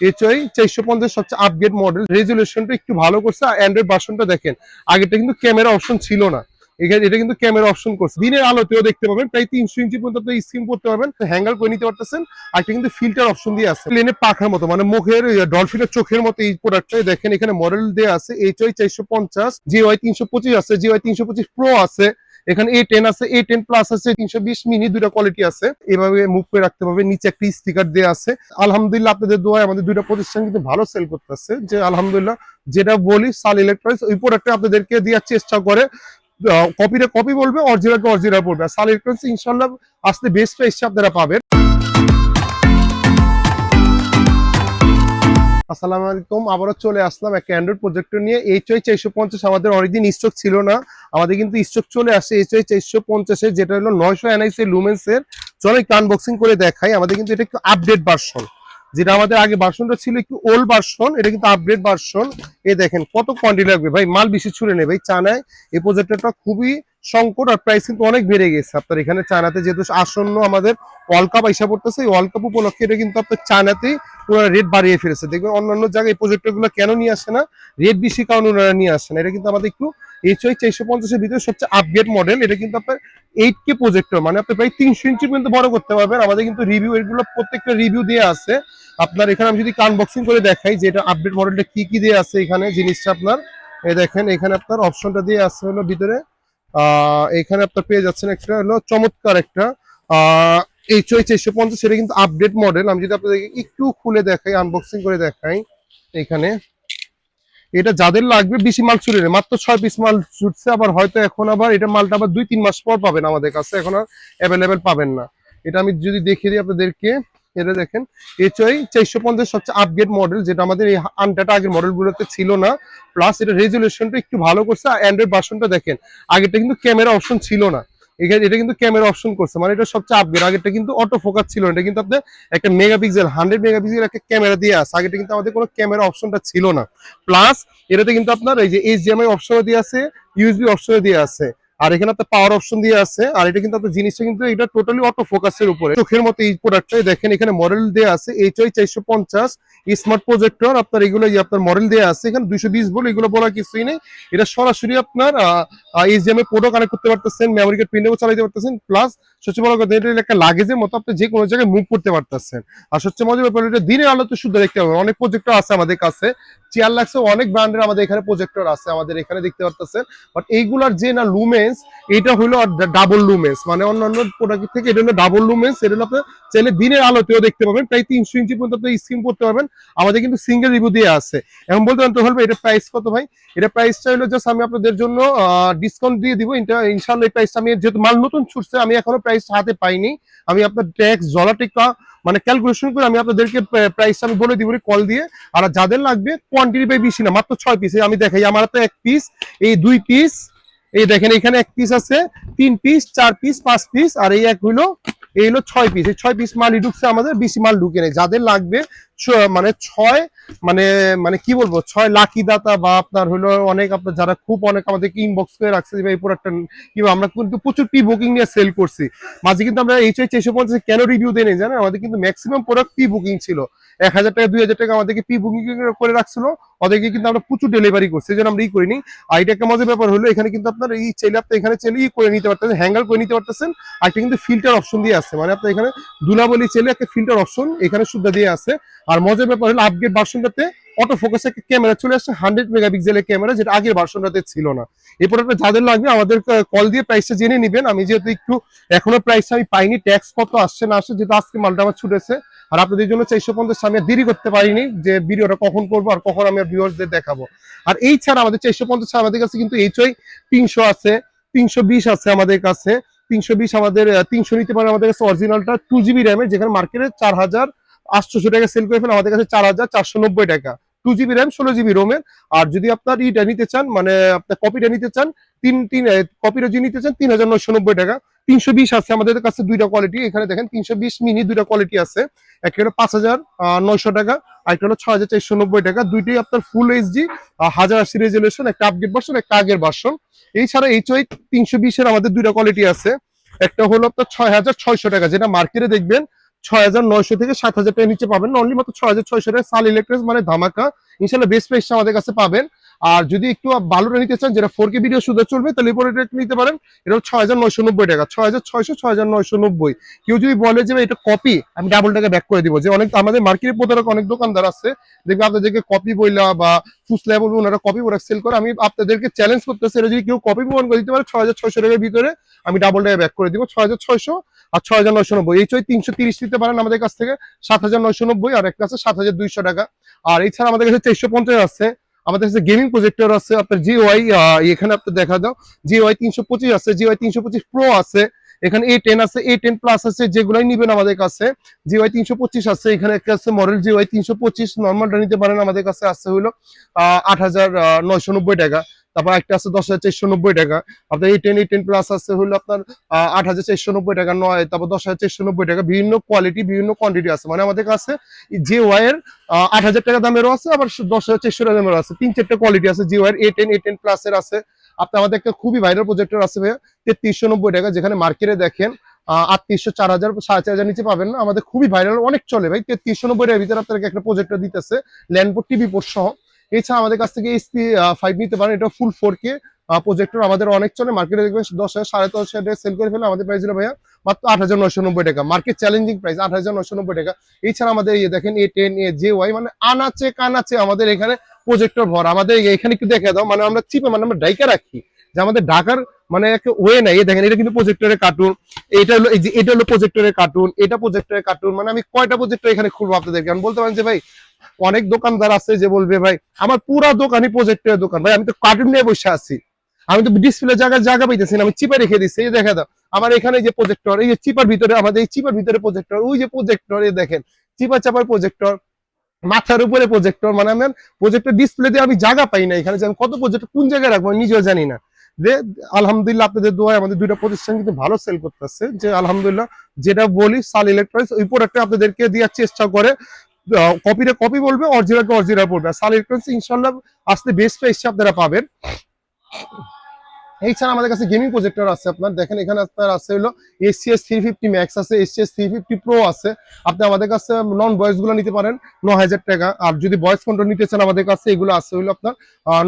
HY 450 সবচেয়ে upgrade model, রেজুলেশনটা একটু ভালো করছে। অ্যান্ড্রয়েড ভার্সনটা দেখেন, আগেরটা কিন্তু ক্যামেরা অপশন ছিল না, এখানে এটা কিন্তু ক্যামেরা অপশন করছে। দিনের আলোতেও দেখতে পাবেন, প্রায় 300 ইঞ্চি পর্যন্ত আপনি স্ক্রিন করতে পারবেন, হ্যাঙ্গার করে নিতে পারতেছেন। আর একটা কিন্তু ফিল্টার অপশন দিয়ে আছে, প্লেনে পাখার মতো, মানে মুখের ডলফিনের চোখের মতো এই প্রোডাক্টটা দেখেন। এখানে মডেল দেওয়া আছে HY 450, GY 325 আছে, GY 325 প্রো আছে, এখানে A10 আছে, A10 প্লাস আছে, 320 মিনি, দুইটা কোয়ালিটি আছে। এভাবে মুভ করে রাখতে পারবে। নিচে একটা স্টিকার দেওয়া আছে। আলহামদুলিল্লাহ আপনাদের দোয়ায় আমাদের দুইটা প্রতিষ্ঠান কিন্তু ভালো সেল করতেছে, যে আলহামদুলিল্লাহ যেটা বলি সাল ইলেকট্রনিক্স ওই প্রোডাক্টটা আপনাদেরকে দেওয়ার চেষ্টা করে। কপিটা কপি বলবে, অরিজিনালটা অরিজিনাল বলবে। সাল ইলেকট্রনিক্স ইনশাআল্লাহ আসলে বেস্ট প্রাইসে আপনারা পাবেন। আসসালামু আলাইকুম, আবারও চলে আসলাম একটা অ্যান্ড্রয়েড প্রজেক্টর নিয়ে। HY 450 আমাদের অনেকদিন স্টক ছিল না, আমাদের কিন্তু স্টক চলে আসে HY 450 এর, যেটা হলো 900 NIC লুমেন্স এর। চলো একটু আনবক্সিং করে দেখাই। আমাদের কিন্তু এটা একটু আপডেট ভার্সন, যেটা আমাদের আগে ভার্সনটা ছিল একটু ওল্ড ভার্সন, এটা কিন্তু আপডেট ভার্সন। এই দেখেন কত কোয়ান্টিটি লাগবে ভাই, মাল বেশি ছুড়ে নেই ভাই। চায়নায় এই প্রজেক্টরটা খুবই সংকট, আর প্রাইস কিন্তু অনেক বেড়ে গেছে আপনার এখানে। চায়নাতে যেহেতু আসন্ন আমাদের ওয়ার্ল্ড কাপ আইসা পড়তেছে, ওয়ার্ল্ড কাপ উপলক্ষে এটা কিন্তু আপনার চায়নাতেই ওরা রেট বাড়িয়ে ফেলেছে। দেখবেন অন্যান্য জায়গায় এই প্রজেক্টর গুলো কেন নিয়ে আসে না, রেট বেশি কারণ ওনারা নিয়ে আসে না। এটা কিন্তু আমাদের একটু HY 450 এর ভিতরে সবচেয়ে আপগ্রেড মডেল। এটা কিন্তু আপনার 8K প্রজেক্টর, মানে আপনি প্রায় 300 ইঞ্চি পর্যন্ত বড় করতে পারবেন। আমাদের কিন্তু রিভিউ, এগুলো প্রত্যেকটা রিভিউ দিয়ে আছে আপনার। এখানে আমি যদি আনবক্সিং করে দেখাই যে এটা আপডেট মডেলটা কি কি দিয়ে আছে এখানে জিনিসটা আপনার। এই দেখেন এখানে আপনার অপশনটা দিয়ে আছে হলো ভিতরে, এখানে আপনার পেয়ে যাচ্ছেন একটা হলো চমৎকার একটা HY 450, সেটা কিন্তু আপডেট মডেল। আমি যদি আপনাদেরকে একটু খুলে দেখাই, আনবক্সিং করে দেখাই, এখানে এটা যাদের লাগবে বেশি মাল ছুটে নেই, মাত্র 6 পিস মাল ছুটছে। আবার হয়তো এখন আবার এটা মালটা আবার 2-3 মাস পর পাবেন আমাদের কাছে, এখন আর অ্যাভেলেবেল পাবেন না। এটা আমি যদি দেখিয়ে দিই আপনাদেরকে, এটা দেখেন HY 450 সবচেয়ে আপগ্রেড মডেল, যেটা আমাদের এই আনটাটা আগের মডেলগুলোতে ছিল না। প্লাস এটা রেজুলেশনটা একটু ভালো করছে। অ্যান্ড্রয়েড ভার্সনটা দেখেন, আগেরটা কিন্তু ক্যামেরা অপশন ছিল না, এখানে এটা কিন্তু ক্যামেরা অপশন করছে, মানে এটা সবচেয়ে আপগ্রেড। আগেরটা কিন্তু অটো ফোকাস ছিল, এটা কিন্তু আপনার একটা মেগাপিক্সেল 100 মেগাপিক্সেল একটা ক্যামেরা দিয়ে আছে। আগেটা কিন্তু আমাদের কোনো ক্যামেরা অপশনটা ছিল না। প্লাস এটাতে কিন্তু আপনার এই যে HDMI অপশনও দিয়ে আছে, USB অপশনও দিয়ে আছে, আর এখানে আপনার পাওয়ার অপশন দিয়ে আছে। আর এটা কিন্তু আপনার জিনিসটা কিন্তু এটা টোটালি অটো ফোকাসের উপরে, চোখের মতো এই প্রোডাক্টটাই দেখেন। এখানে মডেল দেওয়া আছে HY 450 স্মার্ট প্রজেক্টর আপনার, এগুলো আপনার মডেল দেওয়া আছে এখানে 220 বলে, এগুলো বলা কিছুই নেই। এটা সরাসরি আপনার HDMI পোর্টও কানেক্ট করতে পারতেছেন, মেমোরি কার্ড প্রিন্টেও চালাতে পারতেছেন। প্লাস সবচেয়ে বড় কথা, এটা একটা লাগেজের মতো আপনি যে কোনো জায়গায় মুভ করতে পারতেছেন। আর সবচেয়ে মজার ব্যাপার, এটা দিনের আলোতে শুদ্ধ দেখতে পাবেন। অনেক প্রজেক্টর আছে আমাদের কাছে, চেয়ার লাগছে, অনেক ব্র্যান্ডের আমাদের এখানে প্রজেক্টর আছে আমাদের এখানে দেখতে পারতেছেন। বাট এইগুলার যে না লুমেন্স, এটা হলো ডাবল লুমেন্স, মানে অন্যান্য প্রোডাক্ট থেকে এটা হলো ডাবল লুমেন্স। এটা হলো আপনি চাইলে দিনের আলোতেও দেখতে পাবেন, প্রায় 300 ইঞ্চি পর্যন্ত আপনি স্ক্রিন করতে পারবেন। আমাদের কিন্তু সিঙ্গেল রিভিউ দিয়ে আছে। এখন বলতে পারেন তো বলবো এটা প্রাইস কত ভাই, এটা প্রাইসটা হলো জাস্ট আমি আপনাদের জন্য ডিসকাউন্ট দিয়ে দিব ইনশাআল্লাহ। এই প্রাইসটা আমি যেহেতু মাল নতুন ছুটছে, আমি এখনো প্রাইস হাতে পাইনি। আমি আপনার ট্যাক্স জলাটিকা মানে ক্যালকুলেশন করে আমি আপনাদেরকে প্রাইসটা আমি বলে দিব কল দিয়ে। আর যাদের লাগবে কোয়ান্টিটি পাই বেশি না, মাত্র 6 পিস। আমি দেখাই, আমার হাতে 1 পিস, এই 2 পিস, এই দেখেন এখানে 1 পিস আছে, 3 পিস, 4 পিস, 5 পিস, আর এই এক হইলো, এই হলো 6 পিস। এই 6 পিস মালই ঢুকছে আমাদের, বেশি মাল ঢুকে নেই। যাদের লাগবে মানে 6 মানে মানে কি বলবো, 6 লাকি দাতা বা আপনার হলো অনেক, আপনার যারা খুব অনেক আমাদেরকে ইনবক্স করে রাখছে যে এই প্রোডাক্টটা কিংবা আমরা কিন্তু প্রচুর প্রি বুকিং নিয়ে সেল করছি। মাঝে কিন্তু আমরা HY 450 কেন রিভিউ দেই জানেন, আমাদের কিন্তু ম্যাক্সিমাম প্রোডাক্ট প্রি বুকিং ছিল। 1000 টাকা 2000 টাকা আমাদেরকে প্রি বুকিং করে রাখছিল, ওদেরকে কিন্তু আমরা প্রচুর ডেলিভারি করছি, এই জন্য আমরা করি নি। আর এটা একটা মজার ব্যাপার হলো, এখানে কিন্তু আপনার এই চাইলে আপনি এখানে চাইলে করে নিতে পারতেছেন, হ্যাঙ্গার করে নিতে পারতেছেন। আর একটা কিন্তু ফিল্টার অপশন দিয়ে আছে, মানে আপনি এখানে দুলাবলি চাইলে একটা ফিল্টার অপশন এখানে সুদ্ধা দিয়ে আছে। আর মজার ব্যাপার হলো আপগ্রেড ভার্সনটাতে অটো ফোকাস একটা ক্যামেরা চলে আসছে, 100 মেগাপিক্সেলের ক্যামেরা, যেটা আগের ভার্সনটাতে ছিল না। এই প্রোডাক্টটা যাদের লাগবে আমাদের কল দিয়ে প্রাইসটা জেনে নেবেন। আমি যেহেতু একটু এখনো প্রাইসটা আমি পাইনি, ট্যাক্স কত আসছে না আসছে, যেহেতু আজকে মালটা আমার ছুটেছে। আর আপনাদের জন্য 450 আমি দেরি করতে পারিনি যে ভিডিওটা কখন করবো আর কখন আমি ভিউয়ার্সদের দেখাবো। আর এই ছাড়া আমাদের 450 আমাদের কাছে কিন্তু HY 300 আছে, 320 আছে আমাদের কাছে। 320 আমাদের 300 নিতে পারে আমাদের কাছে, অরিজিনালটা 2GB র্যামের, যেখানে মার্কেটে 4800 টাকা সেল করে ফেলে, আমাদের কাছে 4490 টাকা। 2GB র্যাম, 16GB রোমের। আর যদি আপনার ইটা নিতে চান, মানে আপনার কপিটা নিতে চান, কপিটা যদি নিতে চান 3990 টাকা। 320 আছে আমাদের কাছে দুইটা কোয়ালিটি, এখানে দেখেন 320 মিনি দুইটা কোয়ালিটি আছে। একটা হলো 5900 টাকা, আর একটা হলো 6490 টাকা। দুইটাই আপনার ফুল এইচডি 1080 রেজুলেশন, একটা আপডেট ভার্সন, একটা আগের ভার্সন। এছাড়া HY 320 এর আমাদের দুইটা কোয়ালিটি আছে। একটা হলো আপনার 6600 টাকা, যেটা মার্কেটে দেখবেন 6,900 থেকে 7,000 টাকার নিচে পাবেন না, অনলি মাত্র 6,600 টাকা সাল ইলেকট্রনিক্স মানে ধামাকা। ইনশাআল্লাহ বেস্ট প্রাইসটা আমাদের কাছে পাবেন। আর যদি একটু ভালোটা নিতে চান যেটা 4K ভিডিও শুধু চলবে, তাহলে এরপর এটা নিতে পারেন। এটা 6,990 টাকা, 6,600, 6,990। কেউ যদি বলে যে এটা কপি, আমি ডাবল টাকা ব্যাক করে দিব। যে অনেক আমাদের মার্কেটে প্রতারক অনেক দোকানদার আছে, দেখবে আপনাদেরকে কপি বইলা বা ফুসলা বলবো ওনারা কপি প্রোডাক্ট সেল করে। আমি আপনাদেরকে চ্যালেঞ্জ করতেছি, এটা যদি কেউ কপি প্রমাণ করে দিতে পারে 6,600 টাকার ভিতরে, আমি ডাবল টাকা ব্যাক করে দিব। 6,600 আর 6,990, এই 330 নিতে পারেন আমাদের কাছ থেকে। 7,990 আর একটা আছে 7,200 টাকা। আর এছাড়া আমাদের কাছে 450 আছে। আমাদের কাছে গেমিং প্রজেক্টর আছে আপনার জিওআই, এখানে আপনার দেখা দাও জিওআই 325 আছে, জিওআই 325 প্রো আছে, এখানে A10 আছে, A10 প্লাস আছে, যেগুলাই নিবেন আমাদের কাছে। জিওআই 325 আছে, এখানে একটা আছে মডেল জিওআই 325 নর্মালটা নিতে পারেন আমাদের কাছে। আছে হলো 8,990 টাকা। তারপর একটা আছে 10,490 টাকা। আপনার A10 প্লাস আছে হলো আপনার 8,490 টাকা নয়, তারপর 10,490 টাকা। বিভিন্ন কোয়ালিটি বিভিন্ন কোয়ান্টিটি আছে, মানে আমাদের কাছে জিওআই এর 8,000 টাকা দামেরও আছে, আবার 10,400 টাকা দামেরও আছে। 3-4টা কোয়ালিটি আছে জিওআই এর। A10 প্লাস এর আছে। আপনার আমাদের একটা খুবই ভাইরাল প্রজেক্টর আছে ভাইয়া 3,390 টাকা, যেখানে মার্কেটে দেখেন 3,800, 4,000, 4,500 নিচে পাবেন না। আমাদের খুবই ভাইরাল, অনেক চলে ভাই। 3,390 টাকার ভিতরে আপনাকে একটা প্রজেক্টর দিতেছে, ল্যান্ডপোর্ট টিভি পোর্ট সহ। এছাড়া আমাদের কাছ থেকে HP5 নিতে পারেন, এটা ফুল 4K প্রজেক্টর আমাদের অনেক চলে। মার্কেটে দেখবেন 10,000, 10,500 টাকা সেল করে ফেলে। আমাদের প্রাইস হলো ভাইয়া মাত্র 8,990 টাকা, মার্কেট চ্যালেঞ্জিং প্রাইস 8,990 টাকা। এছাড়া আমাদের এই দেখেন A10 JY, মানে আনাচে কানাচে আমাদের এখানে প্রজেক্টর ভর। আমাদের এখানে একটু দেখে দাও, মানে আমরা চিপে মানে আমরা ডাইকা রাখি যে আমাদের ঢাকার মানে একটা ওয়ে নাই। এই দেখেন এটা কিন্তু প্রজেক্টরের কার্টুন, এটা হলো এই যে এটা হলো প্রজেক্টরের কার্টুন, এটা প্রজেক্টরের কার্টুন। মানে আমি কয়টা প্রজেক্টর এখানে খুলবো আপনাদেরকে। আমি বলতে পারেন যে ভাই অনেক দোকানদার আছে যে বলবে ভাই আমার পুরা দোকানই প্রজেক্টরের দোকান, ভাই আমি তো কার্টুন নিয়ে বসে আছি, আমি তো ডিসপ্লে জায়গা পাইতেছি না, আমি চিপে রেখে দিচ্ছি। এই দেখা দাও আমার এখানে যে প্রজেক্টর, এই যে চিপার ভিতরে, আমাদের এই চিপার ভিতরে প্রজেক্টর, ওই যে প্রজেক্টর, এই দেখেন চিপা চাপার প্রজেক্টর, মাথার উপরে প্রজেক্টর। মানে আমার প্রজেক্টর ডিসপ্লে দিয়ে আমি জায়গা পাই না এখানে, যে আমি কত প্রজেক্টর কোন জায়গায় রাখবো আমি নিজেও জানি না। যে আলহামদুলিল্লাহ আপনাদের দোয়ায় আমাদের দুইটা প্রতিষ্ঠান কিন্তু ভালো সেল করতেছে। যে আলহামদুলিল্লাহ যেটা বলি সাল ইলেকট্রনিক্স ওই প্রোডাক্টটা আপনাদেরকে দেওয়ার চেষ্টা করে। কপিটা কপি বলবে, অরিজিনালকে অরিজিনাল বলবে। সাল ইলেকট্রনিক্স ইনশাআল্লাহ আসলে বেস্ট প্রাইসে আপনারা পাবেন। এছাড়া আমাদের কাছে গেমিং প্রজেক্টর আছে। আপনার দেখেন এখানে আপনার আছে হলো SCS 350 ম্যাক্স আছে, SCS 350 প্রো আছে। আপনি আমাদের কাছে নন ভয়েস গুলো নিতে পারেন 9,000 টাকা। আর যদি ভয়েস কন্ট্রোল নিতে চান আমাদের কাছে এগুলো আছে হলো আপনার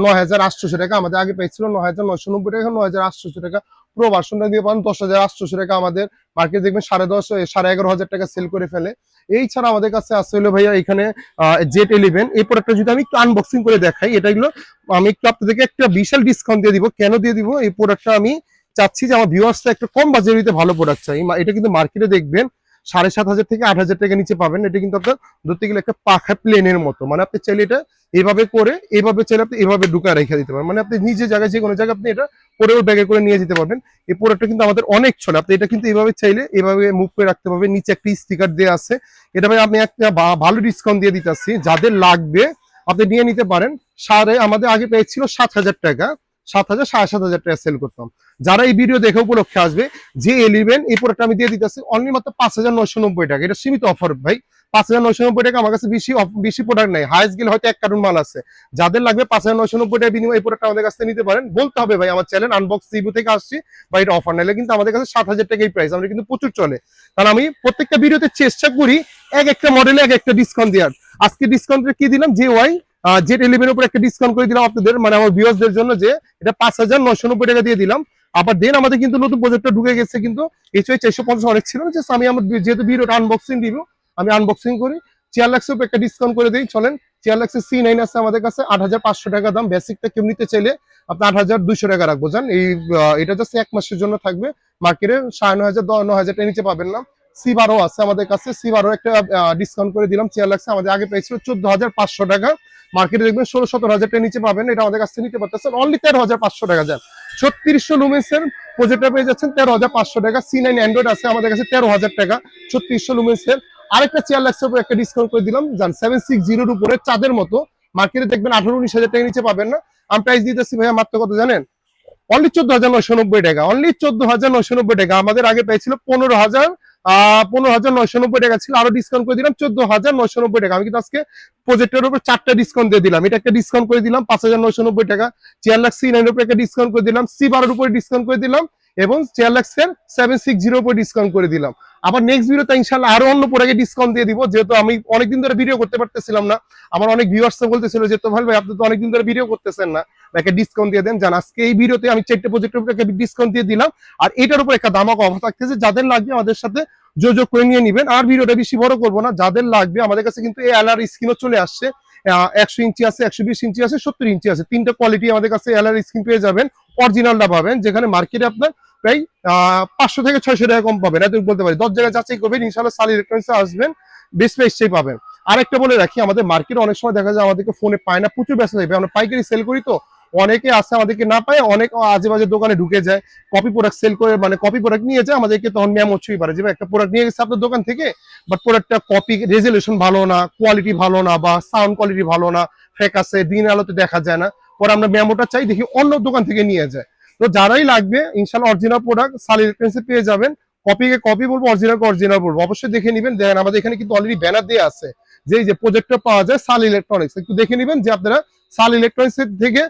9,800 টাকা। আমাদের আগে পেয়েছিল 9,990 টাকা, 9,800 টাকা। প্রো ভার্সনটা দিয়ে পারেন 10,800 টাকা। আমাদের মার্কেট দেখবেন 10,500, 11,500 টাকা সেল করে ফেলে। এই ছাড়া আমাদের কাছে আছে হলো ভাইয়া এখানে Z11। এই প্রোডাক্টটা যদি আমি একটু আনবক্সিং করে দেখাই, এটা হলো আমি একটু আপনাদেরকে একটা বিশাল ডিসকাউন্ট দিয়ে দিব। কেন দিয়ে দিব? এই প্রোডাক্টটা আমি চাচ্ছি যে আমার ভিউয়ার্সরা একটা কম বাজেটে ভালো প্রোডাক্ট চাই। এটা কিন্তু মার্কেটে দেখবেন 7,500 থেকে 8,000 টাকা নিচে পাবেন। এটা কিন্তু আপনার ধরতে গেলে একটা পাখা প্লেনের মতো, মানে আপনি চাইলে এটা এভাবে করে, এভাবে চাইলে আপনি এভাবে ঢুকায় রেখে দিতে পারেন। মানে আপনি নিজে জায়গায় যে কোনো জায়গায় আপনি এটা পরেও ব্যাগে করে নিয়ে যেতে পারবেন। এই প্রোডাক্টটা কিন্তু আমাদের অনেক চলে। আপনি এটা কিন্তু এভাবে চাইলে এভাবে মুভ করে রাখতে পারবেন। নিচে একটা স্টিকার দেওয়া আছে, এটা ভাই আমি একটা ভালো ডিসকাউন্ট দিয়ে দিতেছি। যাদের লাগবে আপনি নিয়ে নিতে পারেন। আমাদের আগে পেয়েছিল 7,000 টাকা, 7,000, 7,500 টাকা সেল করতাম। যারা এই ভিডিও দেখে উপলক্ষে আসবে Z11, এই প্রোডাক্টটা আমি দিয়ে দিতেছি অনলি মাত্র 5,990 টাকা। এটা সীমিত অফার ভাই, 5,990 টাকা। আমার কাছে বেশি প্রোডাক্ট নাই, হাইস্ট গেলে হয়তো 1 কার্টুন মাল আছে। যাদের লাগবে 5,990 টাকা বিনিময়ে এই প্রোডাক্ট আমাদের কাছ থেকে নিতে পারেন। বলতে হবে ভাই আমার চ্যানেল আনবক্স রিভিউ থেকে আসছি বা এটা অফার নাইলে কিন্তু আমাদের কাছে 7,000 টাকা এই প্রাইস। আমরা কিন্তু প্রচুর চলে, কারণ আমি প্রত্যেকটা ভিডিওতে চেষ্টা করি এক একটা মডেলে এক একটা ডিসকাউন্ট দেওয়ার। আজকে ডিসকাউন্টে কি দিলাম, Z11 উপর একটা ডিসকাউন্ট করে দিলাম আপনাদের, মানে আমার ভিউয়ার্সদের জন্য, যে এটা 5,990 টাকা দিয়ে দিলাম। আবার দেন আমাদের কিন্তু নতুন প্রজেক্টর ঢুকে গেছে, কিন্তু HY 450 অনেক ছিল না। আমি আমার যেহেতু ভিডিওটা আনবক্সিং দিব, আমি আনবক্সিং করি। চেয়ারলাক্সের উপর একটা ডিসকাউন্ট করে দিই চলেন। চেয়ারলাক্সের C9 আছে আমাদের কাছে 8,500 টাকা দাম। বেসিকটা কেউ নিতে চাইলে আপনি 8,200 টাকা রাখবো জান। এটা জাস্ট 1 মাসের জন্য থাকবে। মার্কেটে 9,500, 9,000 টাকা নিচে পাবেন না। C12 আছে আমাদের কাছে, C12 একটা ডিসকাউন্ট করে দিলাম। চেয়ারলাক্সে আমাদের আগে পেয়েছিল 14,500 টাকা, মার্কেটে দেখবেন 16-17,000 টাকা নিচে পাবেন। এটা আমাদের কাছে নিতে পারতেছেন অনলি 13,500 টাকা। যান 3600 লুমেন্সের প্রজেক্টর পেয়ে যাচ্ছেন 13,500 টাকা। C9 অ্যান্ড্রয়েড আছে আমাদের কাছে 13,000 টাকা 3600 লুমেন্সের। আরেকটা চেয়ারলাক্সের উপর একটা ডিসকাউন্ট করে দিলাম জান 760 এর উপরে চাঁদের মতো। মার্কেটে দেখবেন 18-19,000 টাকা নিচে পাবেন না। আমি প্রাইস দিতেছি ভাইয়া মাত্র কত জানেন? অনলি 14,990 টাকা, অনলি 14,990 টাকা। আমাদের আগে পেয়েছিল 15,990 টাকা ছিল, আরো ডিসকাউন্ট করে দিলাম 14,990 টাকা। আমি কিন্তু আজকে প্রজেক্টের উপর 4টা ডিসকাউন্ট দিয়ে দিলাম। এটা একটা ডিসকাউন্ট করে দিলাম 5,990 টাকা। চেয়ারলাক্স C9 এর উপর একটা ডিসকাউন্ট করে দিলাম, C12 এর উপরে ডিসকাউন্ট করে দিলাম। এবং চেয়ারলাক্সের 760 উপর ডিসকাউন্ট করে দিলাম। আবার নেক্সট ভিডিওতে ইনশাআল্লাহ আরো অন্য প্রোডাক্টে ডিসকাউন্ট দিয়ে দিব, যেহেতু আমি অনেকদিন ধরে ভিডিও করতে পারতেছিলাম না। আমার অনেক ভিউয়ার্স বলতেছিল যে তোফায়েল ভাই আপনি তো অনেকদিন ধরে ভিডিও করতেছেন না, একটা ডিসকাউন্ট দিয়ে দেন। জান আজকে এই ভিডিওতে আমি 4টে প্রজেক্টের উপর একটা ডিসকাউন্ট দিয়ে দিলাম, আর এটার উপর একটা ধামাকা অফার থাকতেছে। যাদের লাগবে আমাদের সাথে যোগাযোগ করে নিয়ে নেবেন। আর ভিডিওটা বেশি বড় করবো না, যাদের লাগবে আমাদের কাছে কিন্তু এই এলআর স্ক্রিনও চলে আসছে। 100 ইঞ্চি আছে, 120 ইঞ্চি আছে, 70 ইঞ্চি আছে, 3টা কোয়ালিটি আমাদের কাছে এলআর স্ক্রিন পেয়ে যাবেন। অরিজিনালটা পাবেন, যেখানে মার্কেটে আপনার প্রায় 500 থেকে 600 টাকা কম পাবেন, এত বলতে পারি। 10 জায়গায় যাচাই করবেন, ইনশাআল্লাহ সালি ইলেকট্রনিক্সে আসবেন, বেস্ট প্রাইসটাই পাবেন। আরেকটা বলে রাখি, আমাদের মার্কেটে অনেক সময় দেখা যায় আমাদেরকে ফোনে পায় না, প্রচুর ব্যস্ত থাকবে। আমরা পাইকারি সেল করি, তো অনেকে আসে আমাদেরকে না পায়, অনেক আজে বাজে দোকানে ঢুকে যায়, কপি প্রোডাক্ট সেল করে, মানে কপি প্রোডাক্ট নিয়ে যায়, আমাদেরকে তখন ম্যাম হচ্ছেই পারে যে ভাই একটা প্রোডাক্ট নিয়ে গেছে আপনার দোকান থেকে, বাট প্রোডাক্টটা কপি, রেজলিউশন ভালো না, কোয়ালিটি ভালো না, বা সাউন্ড কোয়ালিটি ভালো না, ফেক আছে, দিন আলোতে দেখা যায় না, পরে আমরা মেমোটা চাই, দেখি অন্য দোকান থেকে নিয়ে যায়। তো যারাই লাগবে ইনশাআল্লাহ অরিজিনাল প্রোডাক্ট সালি ইলেকট্রনিক্সে পেয়ে যাবেন। কপিকে কপি বলবো, অরিজিনালকে অরিজিনাল বলবো, অবশ্যই দেখে নেবেন। দেখেন আমাদের এখানে কিন্তু অলরেডি ব্যানার দেওয়া আছে যে এই যে প্রজেক্টর পাওয়া যায় সালি ইলেকট্রনিক্স, একটু দেখে নেবেন যে আপনারা সালি ইলেকট্রনিক্স থেকে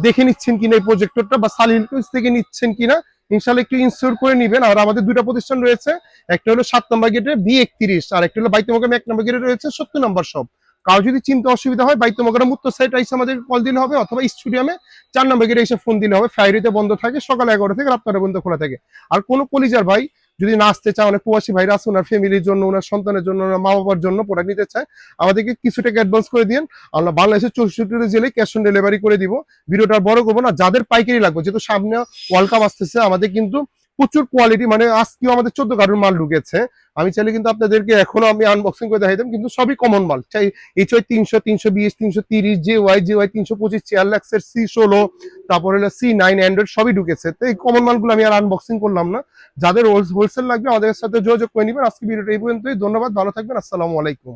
দেখে নিচ্ছেন কিনা এই প্রজেক্টরটা, বা সালি ইলেকট্রনিক্স থেকে নিচ্ছেন কিনা ইনশাআল্লাহ একটু ইনস্টল করে নেবেন। আর আমাদের দুটো প্রতিষ্ঠান রয়েছে, একটা হলো 7 নম্বর গেটে B31, আর একটা হলো বাইতুল 1 নম্বর গেটে রয়েছে 70 নম্বর শপ। কারো যদি চিন্তা অসুবিধা হয় বাইতুল মুত্ত সাইট এসে আমাদের কল দিলে হবে, অথবা স্টুডিয়ামে 4 নম্বর গেটে এসে ফোন দিলে হবে। ফ্রাইডেতে বন্ধ থাকে, সকাল 11টা থেকে রাত 9টা পর্যন্ত খোলা থাকে। আর কোনো কলিজার ভাই যদি না আসতে চায়, অনেক প্রবাসী ভাইরা আছে, ওনার ফ্যামিলির জন্য, ওনার সন্তানের জন্য, ওনার মা বাবার জন্য প্রোডাক্ট নিতে চায়, আমাদেরকে কিছু টাকা অ্যাডভান্স করে দিন, আমরা বাংলাদেশের 64টা জেলায় ক্যাশ অন ডেলিভারি করে দিব। ভিডিওটা বড় করবো না, যাদের পাইকারি লাগবে, যেহেতু সামনে ওয়ার্ল্ড কাপ আসতেছে, আমাদের কিন্তু প্রচুর কোয়ালিটি, মানে আজকেও আমাদের 14 কার্টুন মাল ঢুকেছে। আমি চাইলে কিন্তু আপনাদেরকে এখনো আমি আনবক্সিং করে দেখাইতাম, কিন্তু সবই কমন মাল, চাই HY 300, 320, 330, JY 325, চেয়ারলাক্সের C16, তারপর হলো C9 অ্যান্ড্রয়েড সবই ঢুকেছে। তো এই কমন মালগুলো আমি আর আনবক্সিং করলাম না। যাদের হোলসেল লাগবে আমাদের সাথে যোগাযোগ করে নেবেন। আজকে ভিডিওটা এই পর্যন্তই, ধন্যবাদ, ভালো থাকবেন, আসসালামু আলাইকুম।